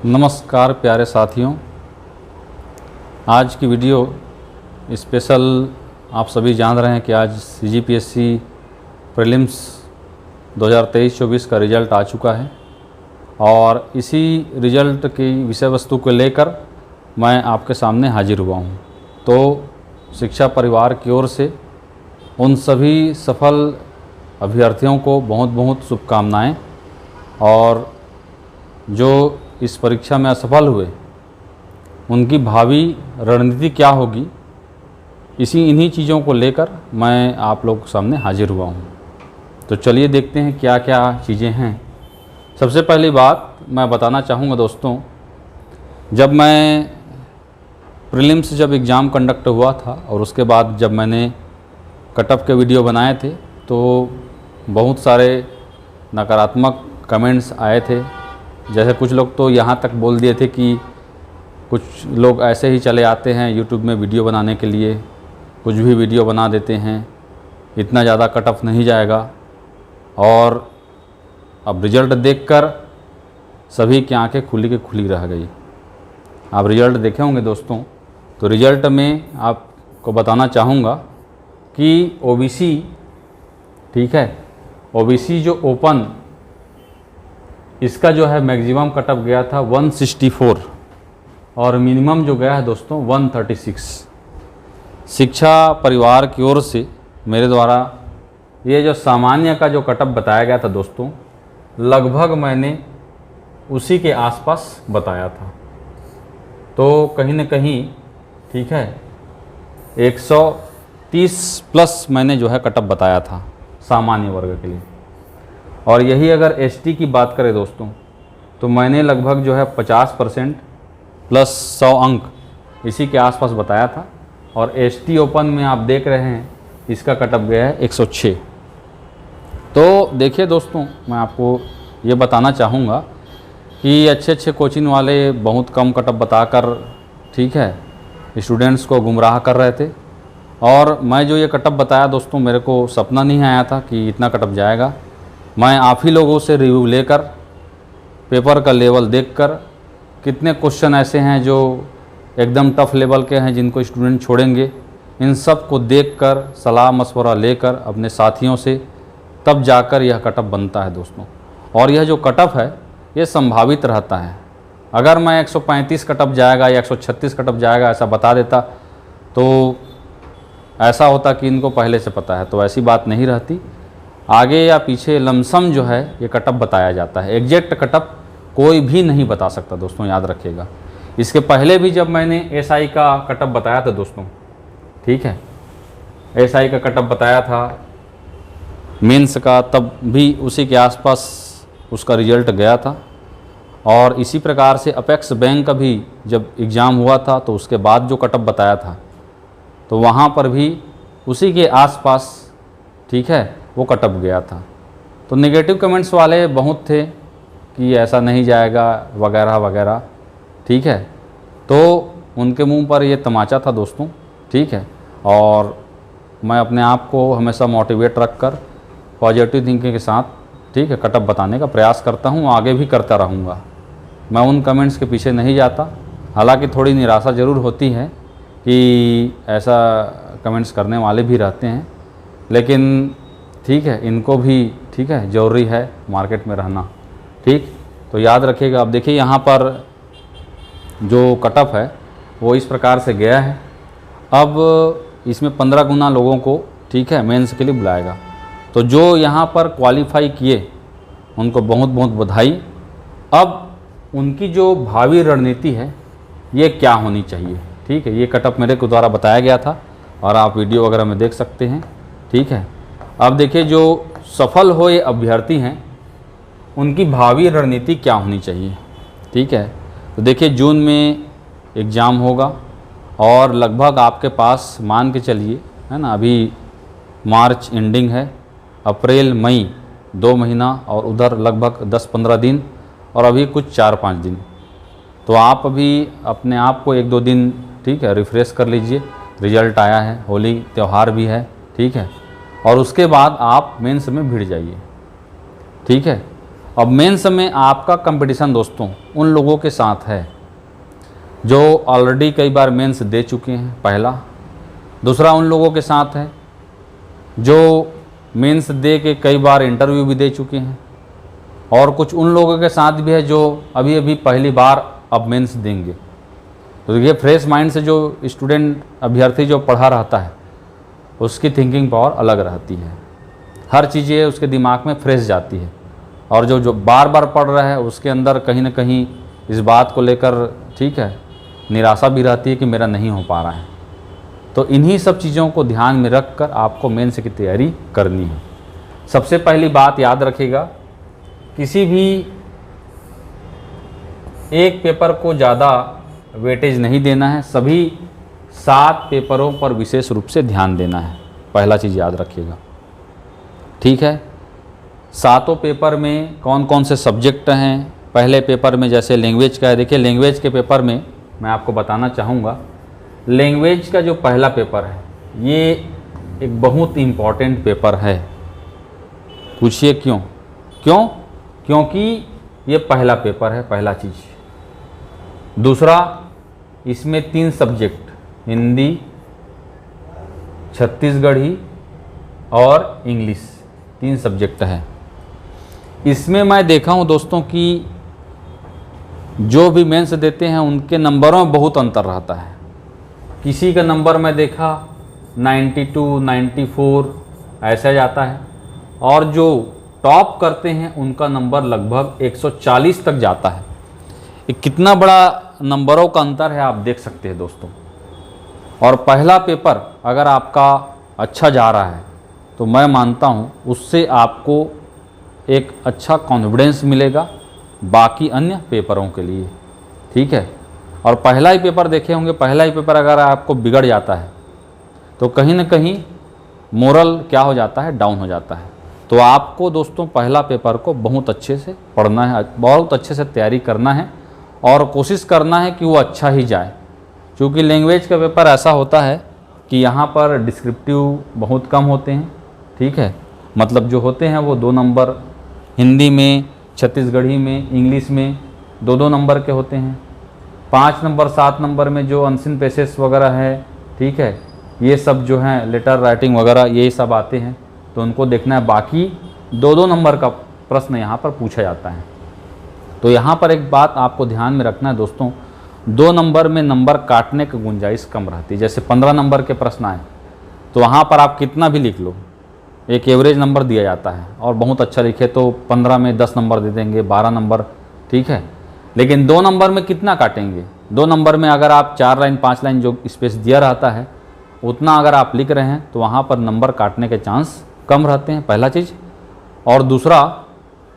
नमस्कार प्यारे साथियों, आज की वीडियो स्पेशल। आप सभी जान रहे हैं कि आज CGPSC प्रीलिम्स 2023-24 का रिज़ल्ट आ चुका है और इसी रिज़ल्ट की विषय वस्तु को लेकर मैं आपके सामने हाजिर हुआ हूं। तो शिक्षा परिवार की ओर से उन सभी सफल अभ्यर्थियों को बहुत बहुत शुभकामनाएं, और जो इस परीक्षा में असफल हुए उनकी भावी रणनीति क्या होगी, इन्हीं चीज़ों को लेकर मैं आप लोगों के सामने हाजिर हुआ हूँ। तो चलिए देखते हैं क्या क्या चीज़ें हैं। सबसे पहली बात मैं बताना चाहूँगा दोस्तों, जब मैं प्रीलिम्स एग्ज़ाम कंडक्ट हुआ था और उसके बाद जब मैंने कटअप के वीडियो बनाए थे तो बहुत सारे नकारात्मक कमेंट्स आए थे। जैसे कुछ लोग तो यहाँ तक बोल दिए थे कि कुछ लोग ऐसे ही चले आते हैं यूट्यूब में वीडियो बनाने के लिए, कुछ भी वीडियो बना देते हैं, इतना ज़्यादा कटअप नहीं जाएगा। और अब रिज़ल्ट देखकर सभी की आंखें खुली की खुली रह गई। आप रिज़ल्ट देखे होंगे दोस्तों, तो रिज़ल्ट में आपको बताना चाहूँगा कि OBC, ठीक है, OBC जो ओपन, इसका जो है मैक्सिमम कटअप गया था 164 और मिनिमम जो गया है दोस्तों 136। शिक्षा परिवार की ओर से मेरे द्वारा ये जो सामान्य का जो कटअप बताया गया था दोस्तों, लगभग मैंने उसी के आसपास बताया था। तो कहीं न कहीं, ठीक है, 130 प्लस मैंने जो है कटअप बताया था सामान्य वर्ग के लिए। और यही अगर ST की बात करें दोस्तों, तो मैंने लगभग जो है 50% प्लस 100 अंक इसी के आसपास बताया था। और ST ओपन में आप देख रहे हैं इसका कटअप गया है 106। तो देखिए दोस्तों, मैं आपको ये बताना चाहूँगा कि अच्छे कोचिंग वाले बहुत कम कटअप बताकर, ठीक है, स्टूडेंट्स को गुमराह कर रहे थे। और मैं जो ये कटअप बताया दोस्तों, मेरे को सपना नहीं आया था कि इतना कटअप जाएगा। मैं आप ही लोगों से रिव्यू लेकर, पेपर का लेवल देखकर, कितने क्वेश्चन ऐसे हैं जो एकदम टफ लेवल के हैं जिनको स्टूडेंट छोड़ेंगे, इन सब को देखकर, सलाह मशवरा लेकर अपने साथियों से, तब जाकर यह कटअप बनता है दोस्तों। और यह जो कटअप है ये संभावित रहता है। अगर मैं 135 कटअप जाएगा या 136 कटअप जाएगा ऐसा बता देता तो ऐसा होता कि इनको पहले से पता है, तो ऐसी बात नहीं रहती। आगे या पीछे लमसम जो है ये कटअप बताया जाता है। एग्जैक्ट कटअप कोई भी नहीं बता सकता दोस्तों, याद रखिएगा। इसके पहले भी जब मैंने SI का कटअप बताया था दोस्तों, ठीक है, SI का कटअप बताया था मेंस का, तब भी उसी के आसपास उसका रिजल्ट गया था। और इसी प्रकार से अपेक्स बैंक का भी जब एग्ज़ाम हुआ था तो उसके बाद जो कटअप बताया था तो वहाँ पर भी उसी के आसपास, ठीक है, वो कटअप गया था। तो नेगेटिव कमेंट्स वाले बहुत थे कि ऐसा नहीं जाएगा वगैरह वगैरह, ठीक है, तो उनके मुंह पर ये तमाचा था दोस्तों, ठीक है। और मैं अपने आप को हमेशा मोटिवेट रखकर पॉजिटिव थिंकिंग के साथ, ठीक है, कटअप बताने का प्रयास करता हूँ, आगे भी करता रहूँगा। मैं उन कमेंट्स के पीछे नहीं जाता। हालांकि थोड़ी निराशा ज़रूर होती है कि ऐसा कमेंट्स करने वाले भी रहते हैं, लेकिन ठीक है, इनको भी, ठीक है, ज़रूरी है मार्केट में रहना, ठीक। तो याद रखिएगा। अब देखिए यहाँ पर जो कटअप है वो इस प्रकार से गया है। अब इसमें 15 गुना लोगों को, ठीक है, मेंस के लिए बुलाएगा। तो जो यहाँ पर क्वालिफाई किए उनको बहुत बहुत बधाई। अब उनकी जो भावी रणनीति है ये क्या होनी चाहिए, ठीक है, ये कटअप मेरे को द्वारा बताया गया था और आप वीडियो वगैरह में देख सकते हैं, ठीक है। अब देखिए जो सफल हुए अभ्यर्थी हैं उनकी भावी रणनीति क्या होनी चाहिए, ठीक है। तो देखिए जून में एग्ज़ाम होगा और लगभग आपके पास, मान के चलिए, है ना, अभी मार्च एंडिंग है, अप्रैल मई 2 महीना और उधर लगभग 10-15 दिन और अभी कुछ 4-5 दिन। तो आप अभी अपने आप को 1-2 दिन, ठीक है, रिफ़्रेश कर लीजिए। रिज़ल्ट आया है, होली त्यौहार भी है, ठीक है, और उसके बाद आप मेंस में भिड़ जाइए, ठीक है। अब मेंस में आपका कंपटीशन दोस्तों उन लोगों के साथ है जो ऑलरेडी कई बार मेंस दे चुके हैं, पहला। दूसरा उन लोगों के साथ है जो मेंस दे के कई बार इंटरव्यू भी दे चुके हैं, और कुछ उन लोगों के साथ भी है जो अभी अभी पहली बार अब मेंस देंगे। तो ये फ्रेश माइंड से जो स्टूडेंट अभ्यर्थी जो पढ़ा रहता है उसकी थिंकिंग पावर अलग रहती है, हर चीज़ें उसके दिमाग में फ्रेश जाती है। और जो बार बार पढ़ रहा है उसके अंदर कहीं ना कहीं इस बात को लेकर, ठीक है, निराशा भी रहती है कि मेरा नहीं हो पा रहा है। तो इन्हीं सब चीज़ों को ध्यान में रख कर आपको मेंस की तैयारी करनी है। सबसे पहली बात याद रखिएगा, किसी भी एक पेपर को ज़्यादा वेटेज नहीं देना है, सभी 7 पेपरों पर विशेष रूप से ध्यान देना है। पहला चीज़ याद रखिएगा, ठीक है। 7 पेपर में कौन कौन से सब्जेक्ट हैं। पहले पेपर में जैसे लैंग्वेज का है, देखिए लैंग्वेज के पेपर में मैं आपको बताना चाहूँगा, लैंग्वेज का जो पहला पेपर है ये एक बहुत इम्पॉर्टेंट पेपर है। पूछिए क्यों? क्योंकि ये पहला पेपर है, पहला चीज़। दूसरा, इसमें 3 सब्जेक्ट, हिंदी, छत्तीसगढ़ी और इंग्लिश, 3 सब्जेक्ट है। इसमें मैं देखा हूँ दोस्तों कि जो भी मेंस देते हैं उनके नंबरों में बहुत अंतर रहता है। किसी का नंबर मैं देखा 92, 94 ऐसा जाता है, और जो टॉप करते हैं उनका नंबर लगभग 140 तक जाता है। ये कितना बड़ा नंबरों का अंतर है आप देख सकते हैं दोस्तों। और पहला पेपर अगर आपका अच्छा जा रहा है तो मैं मानता हूँ उससे आपको एक अच्छा कॉन्फिडेंस मिलेगा बाकी अन्य पेपरों के लिए, ठीक है। और पहला ही पेपर देखे होंगे, पहला ही पेपर अगर आपको बिगड़ जाता है तो कहीं ना कहीं मोरल क्या हो जाता है, डाउन हो जाता है। तो आपको दोस्तों पहला पेपर को बहुत अच्छे से पढ़ना है, बहुत अच्छे से तैयारी करना है और कोशिश करना है कि वो अच्छा ही जाए। क्योंकि लैंग्वेज का पेपर ऐसा होता है कि यहाँ पर डिस्क्रिप्टिव बहुत कम होते हैं, ठीक है। मतलब जो होते हैं वो 2 नंबर, हिंदी में, छत्तीसगढ़ी में, इंग्लिश में 2-2 नंबर के होते हैं। 5 नंबर 7 नंबर में जो अनसीन पेसेस वगैरह है, ठीक है, ये सब जो हैं लेटर राइटिंग वगैरह यही सब आते हैं, तो उनको देखना है। बाकी 2-2 नंबर का प्रश्न यहाँ पर पूछा जाता है। तो यहाँ पर एक बात आपको ध्यान में रखना है दोस्तों, 2 नंबर में नंबर काटने की गुंजाइश कम रहती है। जैसे 15 नंबर के प्रश्न आए तो वहाँ पर आप कितना भी लिख लो, एक एवरेज नंबर दिया जाता है, और बहुत अच्छा लिखे तो 15 में 10 नंबर दे देंगे, 12 नंबर, ठीक है। लेकिन 2 नंबर में कितना काटेंगे? 2 नंबर में अगर आप 4 लाइन 5 लाइन जो स्पेस दिया रहता है उतना अगर आप लिख रहे हैं तो वहाँ पर नंबर काटने के चांस कम रहते हैं, पहला चीज़। और दूसरा,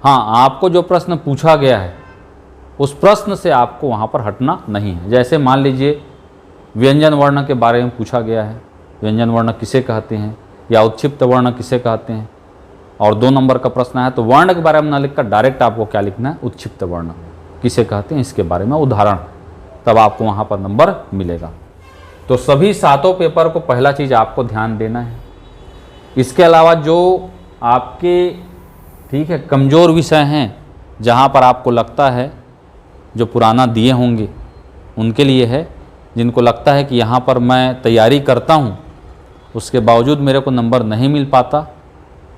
हाँ, आपको जो प्रश्न पूछा गया है उस प्रश्न से आपको वहाँ पर हटना नहीं है। जैसे मान लीजिए व्यंजन वर्ण के बारे में पूछा गया है, व्यंजन वर्ण किसे कहते हैं या उत्क्षिप्त वर्ण किसे कहते हैं, और 2 नंबर का प्रश्न है तो वर्ण के बारे में ना लिखकर डायरेक्ट आपको क्या लिखना है, उत्क्षिप्त वर्ण किसे कहते हैं इसके बारे में उदाहरण, तब आपको वहाँ पर नंबर मिलेगा। तो सभी 7 पेपर को पहला चीज़ आपको ध्यान देना है। इसके अलावा जो आपके, ठीक है, कमज़ोर विषय हैं जहाँ पर आपको लगता है जो पुराना दिए होंगे उनके लिए है, जिनको लगता है कि यहाँ पर मैं तैयारी करता हूँ उसके बावजूद मेरे को नंबर नहीं मिल पाता,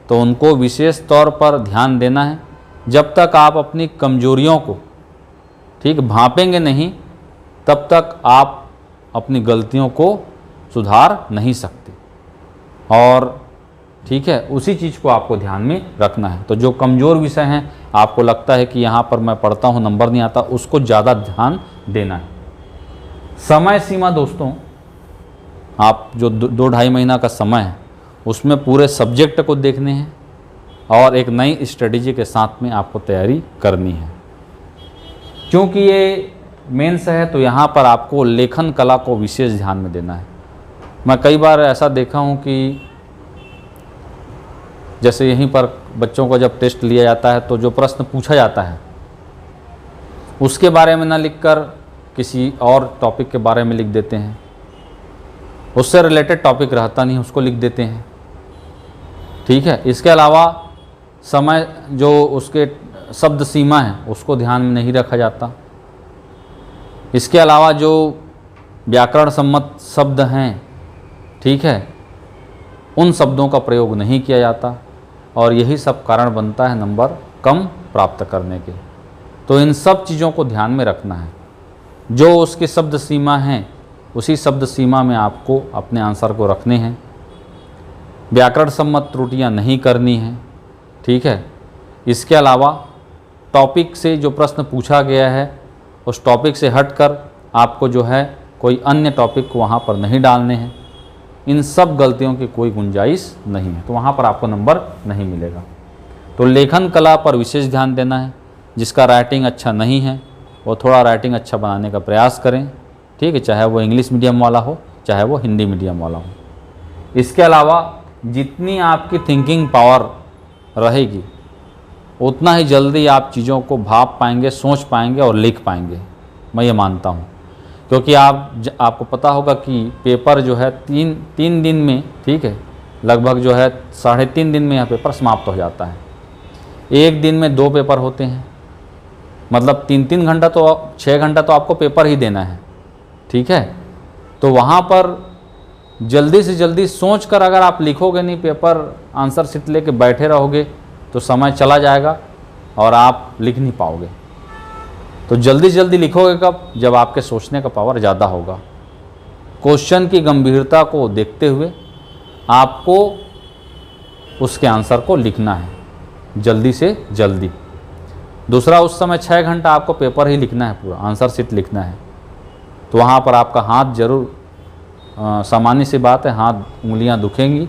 तो उनको विशेष तौर पर ध्यान देना है। जब तक आप अपनी कमजोरियों को, ठीक, भांपेंगे नहीं तब तक आप अपनी गलतियों को सुधार नहीं सकते। और ठीक है, उसी चीज़ को आपको ध्यान में रखना है। तो जो कमज़ोर विषय हैं, आपको लगता है कि यहाँ पर मैं पढ़ता हूँ नंबर नहीं आता, उसको ज़्यादा ध्यान देना है। समय सीमा दोस्तों, आप जो 2-2.5 महीना का समय है उसमें पूरे सब्जेक्ट को देखने हैं और एक नई स्ट्रेटजी के साथ में आपको तैयारी करनी है। क्योंकि ये मेंस है तो यहाँ पर आपको लेखन कला को विशेष ध्यान में देना है। मैं कई बार ऐसा देखा हूँ कि जैसे यहीं पर बच्चों को जब टेस्ट लिया जाता है तो जो प्रश्न पूछा जाता है उसके बारे में ना लिखकर किसी और टॉपिक के बारे में लिख देते हैं, उससे रिलेटेड टॉपिक रहता नहीं उसको लिख देते हैं, ठीक है। इसके अलावा समय जो उसके शब्द सीमा है उसको ध्यान में नहीं रखा जाता। इसके अलावा जो व्याकरण सम्मत शब्द हैं, ठीक है, उन शब्दों का प्रयोग नहीं किया जाता और यही सब कारण बनता है नंबर कम प्राप्त करने के। तो इन सब चीज़ों को ध्यान में रखना है। जो उसकी शब्द सीमा है उसी शब्द सीमा में आपको अपने आंसर को रखने हैं। व्याकरण सम्मत त्रुटियां नहीं करनी हैं, ठीक है। इसके अलावा टॉपिक से जो प्रश्न पूछा गया है उस टॉपिक से हटकर आपको जो है कोई अन्य टॉपिक को वहाँ पर नहीं डालने हैं। इन सब गलतियों की कोई गुंजाइश नहीं है, तो वहाँ पर आपको नंबर नहीं मिलेगा। तो लेखन कला पर विशेष ध्यान देना है। जिसका राइटिंग अच्छा नहीं है वो थोड़ा राइटिंग अच्छा बनाने का प्रयास करें, ठीक है, चाहे वो इंग्लिश मीडियम वाला हो चाहे वो हिंदी मीडियम वाला हो। इसके अलावा जितनी आपकी थिंकिंग पावर रहेगी उतना ही जल्दी आप चीज़ों को भाप पाएंगे, सोच पाएंगे और लिख पाएंगे, मैं ये मानता हूँ। क्योंकि आपको पता होगा कि पेपर जो है तीन दिन में, ठीक है, लगभग जो है 3.5 दिन में यह पेपर समाप्त हो जाता है। एक दिन में 2 पेपर होते हैं, मतलब 3-3 घंटा तो 6 घंटा तो आपको पेपर ही देना है, ठीक है। तो वहाँ पर जल्दी से जल्दी सोच कर अगर आप लिखोगे नहीं, पेपर आंसर शीट लेके बैठे रहोगे तो समय चला जाएगा और आप लिख नहीं पाओगे। तो जल्दी जल्दी लिखोगे कब? जब आपके सोचने का पावर ज़्यादा होगा। क्वेश्चन की गंभीरता को देखते हुए आपको उसके आंसर को लिखना है जल्दी से जल्दी। दूसरा, उस समय 6 घंटा आपको पेपर ही लिखना है, पूरा आंसर शीट लिखना है। तो वहाँ पर आपका हाथ जरूर, सामान्य सी बात है, हाथ उंगलियाँ दुखेंगी।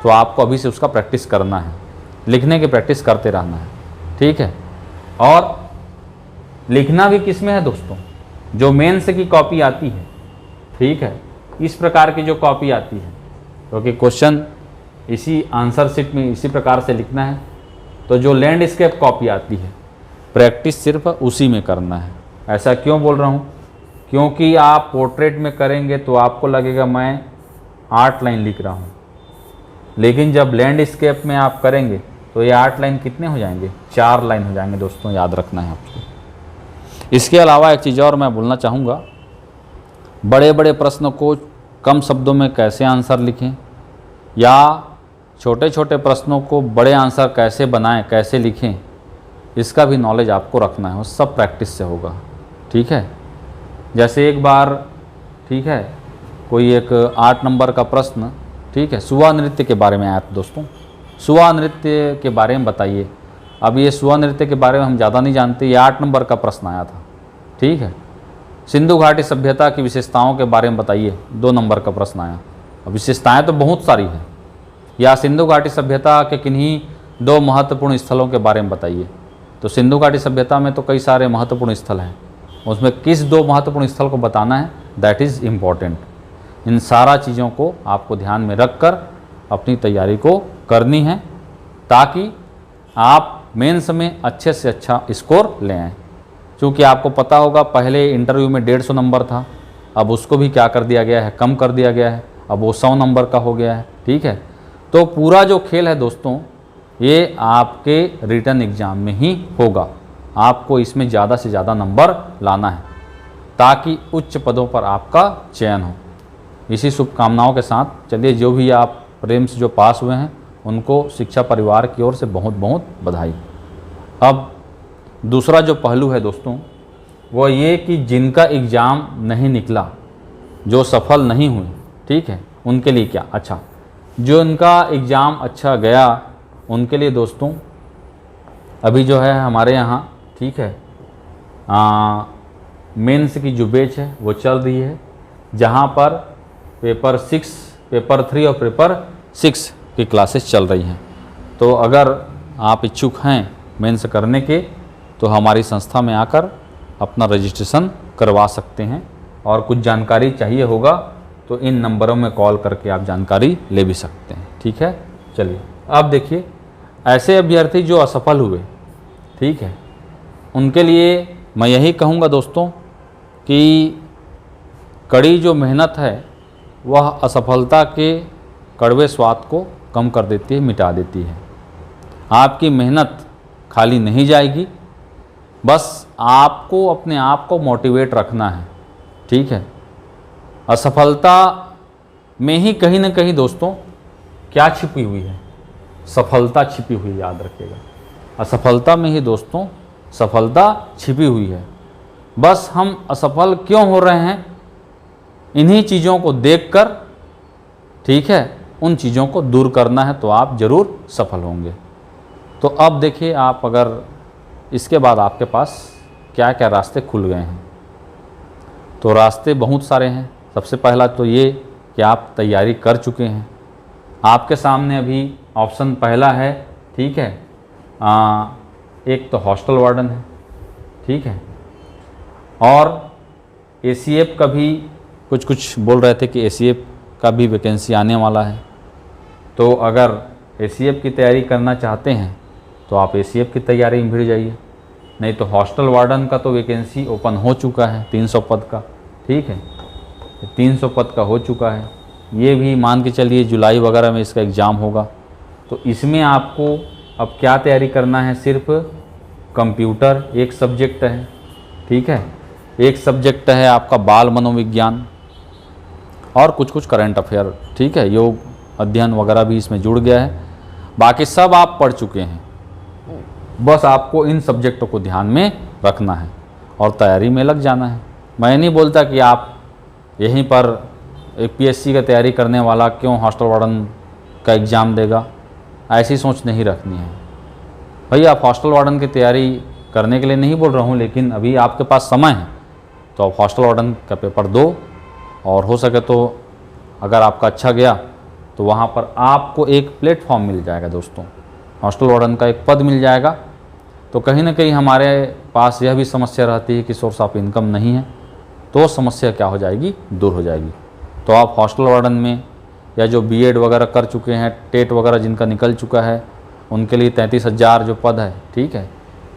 तो आपको अभी से उसका प्रैक्टिस करना है, लिखने की प्रैक्टिस करते रहना है, ठीक है। और लिखना भी किस में है दोस्तों? जो मेंस की कॉपी आती है, ठीक है, इस प्रकार की जो कॉपी आती है, क्योंकि क्वेश्चन इसी आंसर शीट में इसी प्रकार से लिखना है। तो जो लैंडस्केप कॉपी आती है, प्रैक्टिस सिर्फ उसी में करना है। ऐसा क्यों बोल रहा हूँ? क्योंकि आप पोर्ट्रेट में करेंगे तो आपको लगेगा मैं 8 लाइन लिख रहा हूँ, लेकिन जब लैंडस्केप में आप करेंगे तो ये 8 लाइन कितने हो जाएंगे? 4 लाइन हो जाएंगे दोस्तों, याद रखना है आपको। इसके अलावा एक चीज़ और मैं बोलना चाहूँगा, बड़े बड़े प्रश्नों को कम शब्दों में कैसे आंसर लिखें या छोटे छोटे प्रश्नों को बड़े आंसर कैसे बनाएं, कैसे लिखें, इसका भी नॉलेज आपको रखना है। वो सब प्रैक्टिस से होगा, ठीक है। जैसे एक बार, ठीक है, कोई एक 8 नंबर का प्रश्न, ठीक है, सुवा नृत्य के बारे में आया था दोस्तों। सुवा नृत्य के बारे में बताइए। अब ये सुवा नृत्य के बारे में हम ज़्यादा नहीं जानते, ये 8 नंबर का प्रश्न आया था, ठीक है। सिंधु घाटी सभ्यता की विशेषताओं के बारे में बताइए, 2 नंबर का प्रश्न आया। अब विशेषताएँ तो बहुत सारी हैं। या सिंधु घाटी सभ्यता के किन्हीं 2 महत्वपूर्ण स्थलों के बारे में बताइए। तो सिंधु घाटी सभ्यता में तो कई सारे महत्वपूर्ण स्थल हैं, उसमें किस 2 महत्वपूर्ण स्थल को बताना है, दैट इज़ इम्पॉर्टेंट। इन सारा चीज़ों को आपको ध्यान में रखकर अपनी तैयारी को करनी है, ताकि आप मेंस में अच्छे से अच्छा स्कोर ले आएँ। क्योंकि आपको पता होगा पहले इंटरव्यू में 150 नंबर था, अब उसको भी क्या कर दिया गया है, कम कर दिया गया है, अब वो 100 नंबर का हो गया है, ठीक है। तो पूरा जो खेल है दोस्तों, ये आपके रिटन एग्ज़ाम में ही होगा। आपको इसमें ज़्यादा से ज़्यादा नंबर लाना है ताकि उच्च पदों पर आपका चयन हो। इसी शुभकामनाओं के साथ चलिए, जो भी आप प्रेम से जो पास हुए हैं उनको शिक्षा परिवार की ओर से बहुत बहुत बधाई। अब दूसरा जो पहलू है दोस्तों, वो ये कि जिनका एग्ज़ाम नहीं निकला, जो सफल नहीं हुए, ठीक है, उनके लिए क्या? अच्छा, जो इनका एग्ज़ाम अच्छा गया उनके लिए दोस्तों अभी जो है हमारे यहाँ, ठीक है, मेंस की जो बैच है वो चल रही है, जहाँ पर पेपर 6, पेपर 3 और पेपर 6 की क्लासेस चल रही हैं। तो अगर आप इच्छुक हैं मेंस करने के तो हमारी संस्था में आकर अपना रजिस्ट्रेशन करवा सकते हैं, और कुछ जानकारी चाहिए होगा तो इन नंबरों में कॉल करके आप जानकारी ले भी सकते हैं, ठीक है। चलिए अब देखिए, ऐसे अभ्यर्थी जो असफल हुए, ठीक है, उनके लिए मैं यही कहूँगा दोस्तों कि कड़ी जो मेहनत है वह असफलता के कड़वे स्वाद को कम कर देती है, मिटा देती है। आपकी मेहनत खाली नहीं जाएगी। बस आपको अपने आप को मोटिवेट रखना है, ठीक है। असफलता में ही कहीं ना कहीं दोस्तों क्या छिपी हुई है? सफलता छिपी हुई, याद रखिएगा। असफलता में ही दोस्तों सफलता छिपी हुई है। बस हम असफल क्यों हो रहे हैं, इन्हीं चीज़ों को देखकर, ठीक है, उन चीज़ों को दूर करना है तो आप ज़रूर सफल होंगे। तो अब देखिए, आप अगर इसके बाद आपके पास क्या क्या रास्ते खुल गए हैं, तो रास्ते बहुत सारे हैं। सबसे पहला तो ये कि आप तैयारी कर चुके हैं। आपके सामने अभी ऑप्शन पहला है, ठीक है, एक तो हॉस्टल वार्डन है, ठीक है, और एसीएफ का भी कुछ बोल रहे थे कि एसीएफ का भी वैकेंसी आने वाला है। तो अगर एसीएफ की तैयारी करना चाहते हैं तो आप एसीएफ की तैयारी में भिड़ जाइए। नहीं तो हॉस्टल वार्डन का तो वैकेंसी ओपन हो चुका है 300 पद का, ठीक है, 300 पद का हो चुका है। ये भी मान के चलिए जुलाई वगैरह में इसका एग्ज़ाम होगा। तो इसमें आपको अब क्या तैयारी करना है? सिर्फ कंप्यूटर एक सब्जेक्ट है, ठीक है, एक सब्जेक्ट है आपका बाल मनोविज्ञान, और कुछ करंट अफेयर, ठीक है, योग अध्ययन वगैरह भी इसमें जुड़ गया है। बाकी सब आप पढ़ चुके हैं। बस आपको इन सब्जेक्टों को ध्यान में रखना है और तैयारी में लग जाना है। मैं नहीं बोलता कि आप यहीं पर एक पीएससी का तैयारी करने वाला क्यों हॉस्टल वार्डन का एग्ज़ाम देगा, ऐसी सोच नहीं रखनी है। भैया आप हॉस्टल वार्डन की तैयारी करने के लिए नहीं बोल रहा हूँ, लेकिन अभी आपके पास समय है तो आप हॉस्टल वार्डन का पेपर दो, और हो सके तो अगर आपका अच्छा गया तो वहाँ पर आपको एक प्लेटफॉर्म मिल जाएगा दोस्तों, हॉस्टल वार्डन का एक पद मिल जाएगा। तो कहीं ना कहीं हमारे पास यह भी समस्या रहती है कि सोर्स ऑफ इनकम नहीं है, तो समस्या क्या हो जाएगी? दूर हो जाएगी। तो आप हॉस्टल वार्डन में, या जो बीएड वगैरह कर चुके हैं, टेट वगैरह जिनका निकल चुका है, उनके लिए 33,000 जो पद है, ठीक है,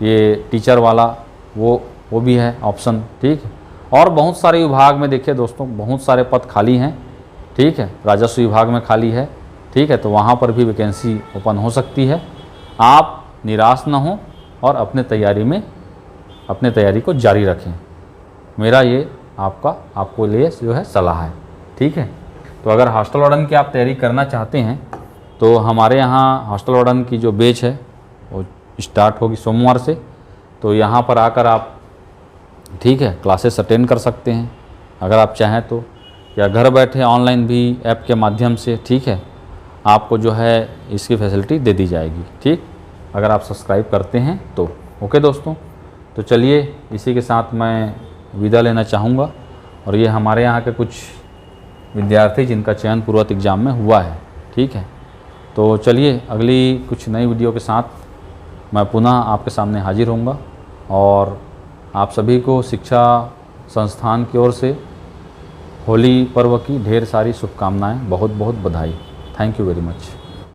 ये टीचर वाला वो भी है ऑप्शन, ठीक है। और बहुत सारे विभाग में देखिए दोस्तों बहुत सारे पद खाली हैं, ठीक है, राजस्व विभाग में खाली है, ठीक है, तो वहाँ पर भी वैकेंसी ओपन हो सकती है। आप निराश ना हो और अपने तैयारी को जारी रखें। मेरा ये आपको लिए जो है सलाह है, ठीक है। तो अगर हॉस्टल वार्डन की आप तैयारी करना चाहते हैं तो हमारे यहाँ हॉस्टल वार्डन की जो बैच है वो स्टार्ट होगी सोमवार से। तो यहाँ पर आकर आप, ठीक है, क्लासेस अटेंड कर सकते हैं अगर आप चाहें तो, या घर बैठे ऑनलाइन भी ऐप के माध्यम से, ठीक है, आपको जो है इसकी फैसिलिटी दे दी जाएगी, ठीक, अगर आप सब्सक्राइब करते हैं तो। ओके दोस्तों, तो चलिए इसी के साथ मैं विदा लेना चाहूँगा। और ये हमारे यहाँ के कुछ विद्यार्थी जिनका चयन पूर्वक एग्ज़ाम में हुआ है, ठीक है। तो चलिए अगली कुछ नई वीडियो के साथ मैं पुनः आपके सामने हाजिर होऊंगा, और आप सभी को शिक्षा संस्थान की ओर से होली पर्व की ढेर सारी शुभकामनाएं, बहुत बहुत बधाई। Thank you very much.